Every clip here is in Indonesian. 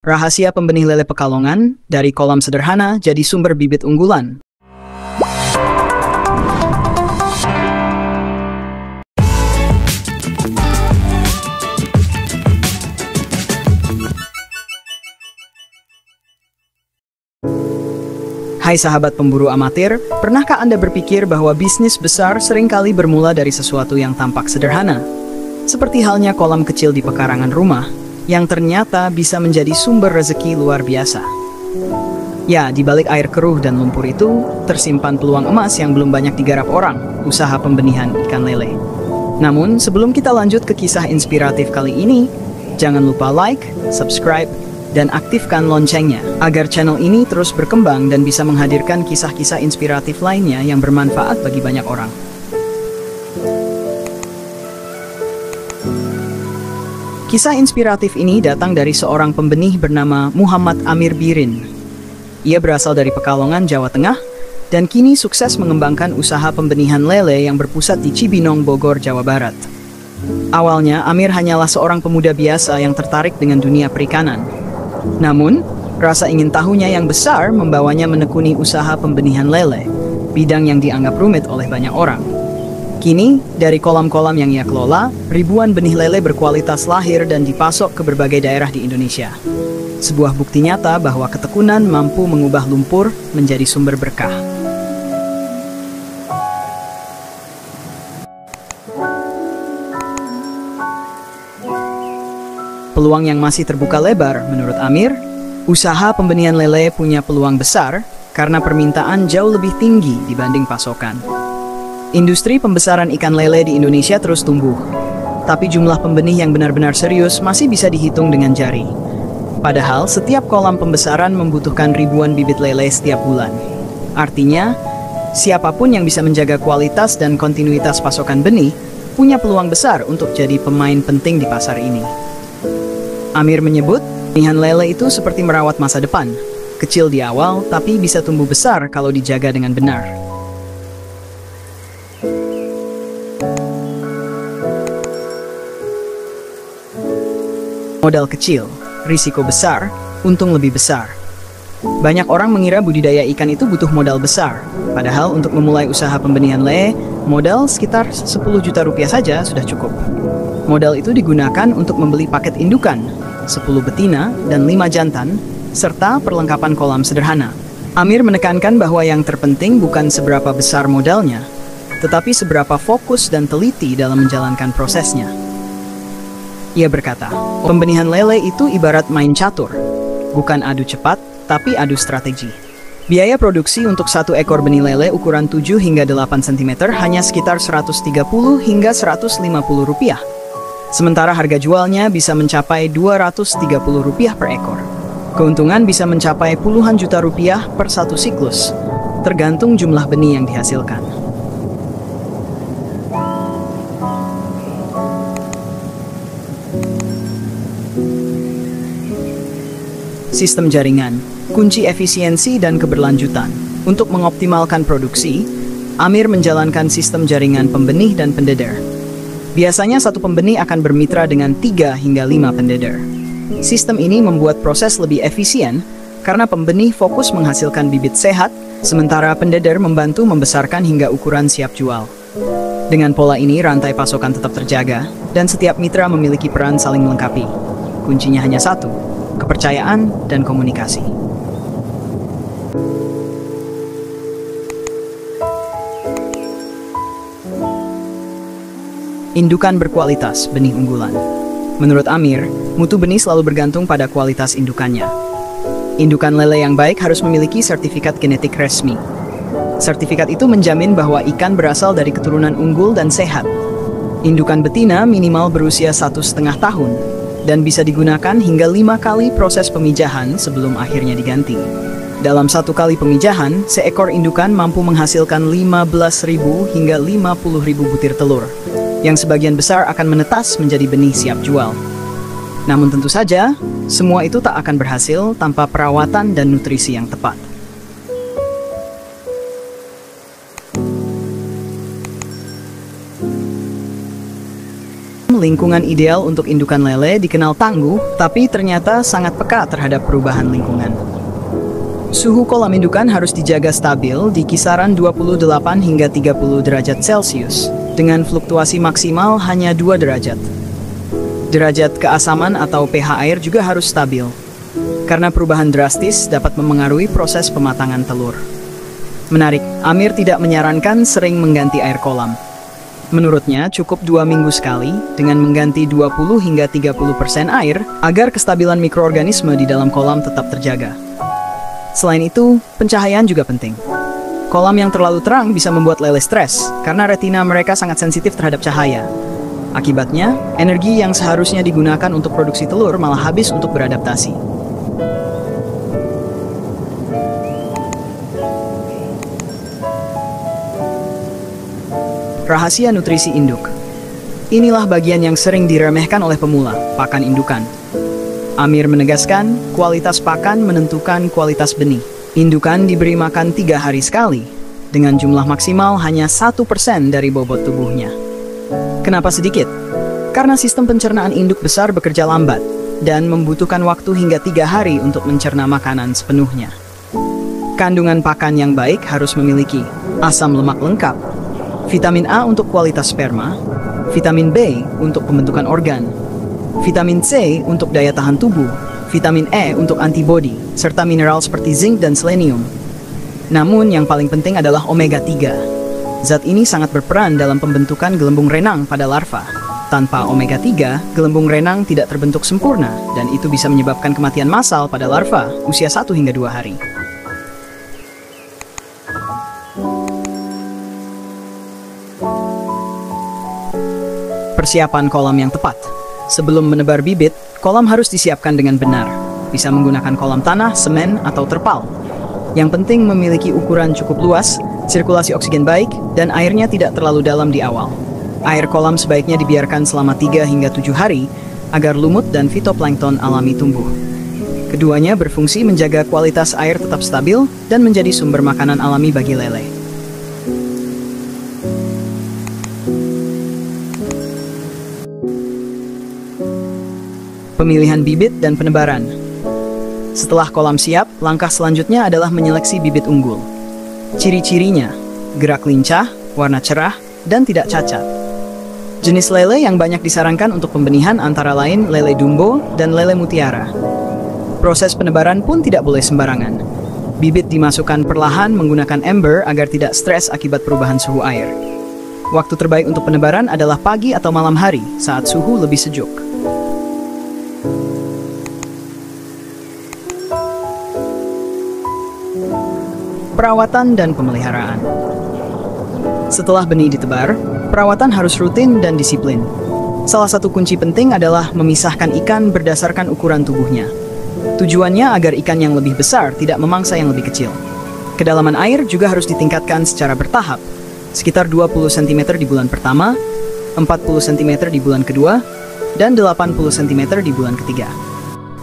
Rahasia pembenih lele Pekalongan, dari kolam sederhana jadi sumber bibit unggulan. Hai sahabat pemburu amatir, pernahkah Anda berpikir bahwa bisnis besar seringkali bermula dari sesuatu yang tampak sederhana? Seperti halnya kolam kecil di pekarangan rumah, yang ternyata bisa menjadi sumber rezeki luar biasa. Ya, di balik air keruh dan lumpur itu, tersimpan peluang emas yang belum banyak digarap orang, usaha pembenihan ikan lele. Namun, sebelum kita lanjut ke kisah inspiratif kali ini, jangan lupa like, subscribe, dan aktifkan loncengnya, agar channel ini terus berkembang dan bisa menghadirkan kisah-kisah inspiratif lainnya yang bermanfaat bagi banyak orang. Kisah inspiratif ini datang dari seorang pembenih bernama Muhammad Amir Birin. Ia berasal dari Pekalongan, Jawa Tengah, dan kini sukses mengembangkan usaha pembenihan lele yang berpusat di Cibinong, Bogor, Jawa Barat. Awalnya, Amir hanyalah seorang pemuda biasa yang tertarik dengan dunia perikanan. Namun, rasa ingin tahunya yang besar membawanya menekuni usaha pembenihan lele, bidang yang dianggap rumit oleh banyak orang. Kini, dari kolam-kolam yang ia kelola, ribuan benih lele berkualitas lahir dan dipasok ke berbagai daerah di Indonesia. Sebuah bukti nyata bahwa ketekunan mampu mengubah lumpur menjadi sumber berkah. Peluang yang masih terbuka lebar, menurut Amir, usaha pembenihan lele punya peluang besar karena permintaan jauh lebih tinggi dibanding pasokan. Industri pembesaran ikan lele di Indonesia terus tumbuh, tapi jumlah pembenih yang benar-benar serius masih bisa dihitung dengan jari. Padahal setiap kolam pembesaran membutuhkan ribuan bibit lele setiap bulan. Artinya, siapapun yang bisa menjaga kualitas dan kontinuitas pasokan benih punya peluang besar untuk jadi pemain penting di pasar ini. Amir menyebut, pembenihan lele itu seperti merawat masa depan. Kecil di awal, tapi bisa tumbuh besar kalau dijaga dengan benar. Modal kecil, risiko besar, untung lebih besar. Banyak orang mengira budidaya ikan itu butuh modal besar. Padahal untuk memulai usaha pembenihan lele, modal sekitar 10 juta rupiah saja sudah cukup. Modal itu digunakan untuk membeli paket indukan, 10 betina dan 5 jantan, serta perlengkapan kolam sederhana. Amir menekankan bahwa yang terpenting bukan seberapa besar modalnya, tetapi seberapa fokus dan teliti dalam menjalankan prosesnya. Ia berkata, pembenihan lele itu ibarat main catur, bukan adu cepat, tapi adu strategi. Biaya produksi untuk satu ekor benih lele ukuran 7 hingga 8 cm hanya sekitar 130 hingga 150 rupiah. Sementara harga jualnya bisa mencapai Rp230 per ekor. Keuntungan bisa mencapai puluhan juta rupiah per satu siklus, tergantung jumlah benih yang dihasilkan. Sistem jaringan, kunci efisiensi dan keberlanjutan. Untuk mengoptimalkan produksi, Amir menjalankan sistem jaringan pembenih dan pendeder. Biasanya satu pembenih akan bermitra dengan 3 hingga 5 pendeder. Sistem ini membuat proses lebih efisien karena pembenih fokus menghasilkan bibit sehat, sementara pendeder membantu membesarkan hingga ukuran siap jual. Dengan pola ini, rantai pasokan tetap terjaga, dan setiap mitra memiliki peran saling melengkapi. Kuncinya hanya satu, kepercayaan dan komunikasi. Indukan berkualitas, benih unggulan. Menurut Amir, mutu benih selalu bergantung pada kualitas indukannya. Indukan lele yang baik harus memiliki sertifikat genetik resmi. Sertifikat itu menjamin bahwa ikan berasal dari keturunan unggul dan sehat. Indukan betina minimal berusia 1,5 tahun, dan bisa digunakan hingga 5 kali proses pemijahan sebelum akhirnya diganti. Dalam satu kali pemijahan, seekor indukan mampu menghasilkan 15.000 hingga 50.000 butir telur, yang sebagian besar akan menetas menjadi benih siap jual. Namun tentu saja, semua itu tak akan berhasil tanpa perawatan dan nutrisi yang tepat. lingkungan ideal untuk indukan lele dikenal tangguh, tapi ternyata sangat peka terhadap perubahan lingkungan. Suhu kolam indukan harus dijaga stabil di kisaran 28 hingga 30 derajat Celcius, dengan fluktuasi maksimal hanya 2 derajat. Derajat keasaman atau pH air juga harus stabil, karena perubahan drastis dapat memengaruhi proses pematangan telur. Menarik, Amir tidak menyarankan sering mengganti air kolam. Menurutnya, cukup 2 minggu sekali dengan mengganti 20 hingga 30% air agar kestabilan mikroorganisme di dalam kolam tetap terjaga. Selain itu, pencahayaan juga penting. Kolam yang terlalu terang bisa membuat lele stres karena retina mereka sangat sensitif terhadap cahaya. Akibatnya, energi yang seharusnya digunakan untuk produksi telur malah habis untuk beradaptasi. Rahasia nutrisi induk. Inilah bagian yang sering diremehkan oleh pemula, pakan indukan. Amir menegaskan, kualitas pakan menentukan kualitas benih. Indukan diberi makan 3 hari sekali, dengan jumlah maksimal hanya 1% dari bobot tubuhnya. Kenapa sedikit? Karena sistem pencernaan induk besar bekerja lambat, dan membutuhkan waktu hingga 3 hari untuk mencerna makanan sepenuhnya. Kandungan pakan yang baik harus memiliki asam lemak lengkap, vitamin A untuk kualitas sperma, vitamin B untuk pembentukan organ, vitamin C untuk daya tahan tubuh, vitamin E untuk antibodi, serta mineral seperti zinc dan selenium. Namun yang paling penting adalah omega 3. Zat ini sangat berperan dalam pembentukan gelembung renang pada larva. Tanpa omega 3, gelembung renang tidak terbentuk sempurna, dan itu bisa menyebabkan kematian massal pada larva usia 1 hingga 2 hari. Persiapan kolam yang tepat. Sebelum menebar bibit, kolam harus disiapkan dengan benar. Bisa menggunakan kolam tanah, semen, atau terpal. Yang penting memiliki ukuran cukup luas, sirkulasi oksigen baik, dan airnya tidak terlalu dalam di awal. Air kolam sebaiknya dibiarkan selama 3 hingga 7 hari, agar lumut dan fitoplankton alami tumbuh. Keduanya berfungsi menjaga kualitas air tetap stabil dan menjadi sumber makanan alami bagi lele. Pemilihan bibit dan penebaran. Setelah kolam siap, langkah selanjutnya adalah menyeleksi bibit unggul. Ciri-cirinya, gerak lincah, warna cerah, dan tidak cacat. Jenis lele yang banyak disarankan untuk pembenihan antara lain lele dumbo dan lele mutiara. Proses penebaran pun tidak boleh sembarangan. Bibit dimasukkan perlahan menggunakan ember agar tidak stres akibat perubahan suhu air. Waktu terbaik untuk penebaran adalah pagi atau malam hari saat suhu lebih sejuk. Perawatan dan pemeliharaan. Setelah benih ditebar, perawatan harus rutin dan disiplin. Salah satu kunci penting adalah memisahkan ikan berdasarkan ukuran tubuhnya. Tujuannya agar ikan yang lebih besar tidak memangsa yang lebih kecil. Kedalaman air juga harus ditingkatkan secara bertahap, sekitar 20 cm di bulan pertama, 40 cm di bulan kedua, dan 80 cm di bulan ketiga.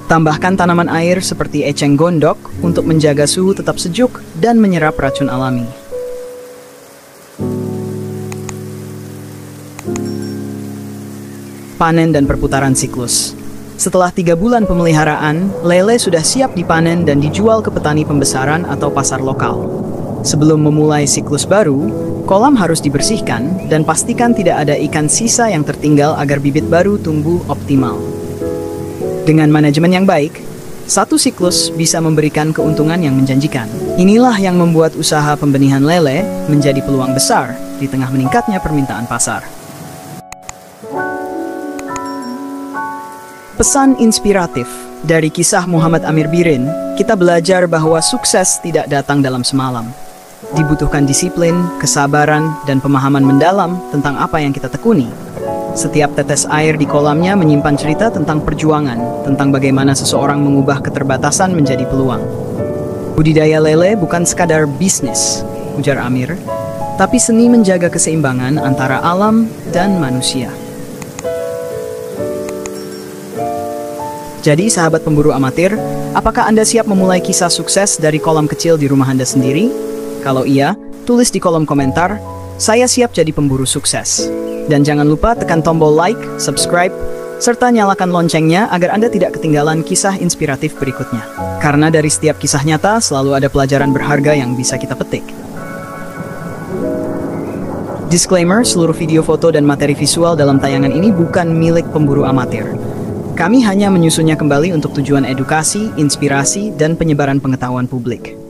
Tambahkan tanaman air seperti eceng gondok untuk menjaga suhu tetap sejuk dan menyerap racun alami. Panen dan perputaran siklus. Setelah 3 bulan pemeliharaan, lele sudah siap dipanen dan dijual ke petani pembesaran atau pasar lokal. Sebelum memulai siklus baru, kolam harus dibersihkan dan pastikan tidak ada ikan sisa yang tertinggal agar bibit baru tumbuh optimal. Dengan manajemen yang baik, satu siklus bisa memberikan keuntungan yang menjanjikan. Inilah yang membuat usaha pembenihan lele menjadi peluang besar di tengah meningkatnya permintaan pasar. Pesan inspiratif dari kisah Muhammad Amir Birin, kita belajar bahwa sukses tidak datang dalam semalam. Dibutuhkan disiplin, kesabaran, dan pemahaman mendalam tentang apa yang kita tekuni. Setiap tetes air di kolamnya menyimpan cerita tentang perjuangan, tentang bagaimana seseorang mengubah keterbatasan menjadi peluang. Budidaya lele bukan sekadar bisnis, ujar Amir, tapi seni menjaga keseimbangan antara alam dan manusia. Jadi sahabat pemburu amatir, apakah Anda siap memulai kisah sukses dari kolam kecil di rumah Anda sendiri? Kalau iya, tulis di kolom komentar, saya siap jadi pemburu sukses. Dan jangan lupa tekan tombol like, subscribe, serta nyalakan loncengnya agar Anda tidak ketinggalan kisah inspiratif berikutnya. Karena dari setiap kisah nyata selalu ada pelajaran berharga yang bisa kita petik. Disclaimer, seluruh video, foto, dan materi visual dalam tayangan ini bukan milik pemburu amatir. Kami hanya menyusunnya kembali untuk tujuan edukasi, inspirasi, dan penyebaran pengetahuan publik.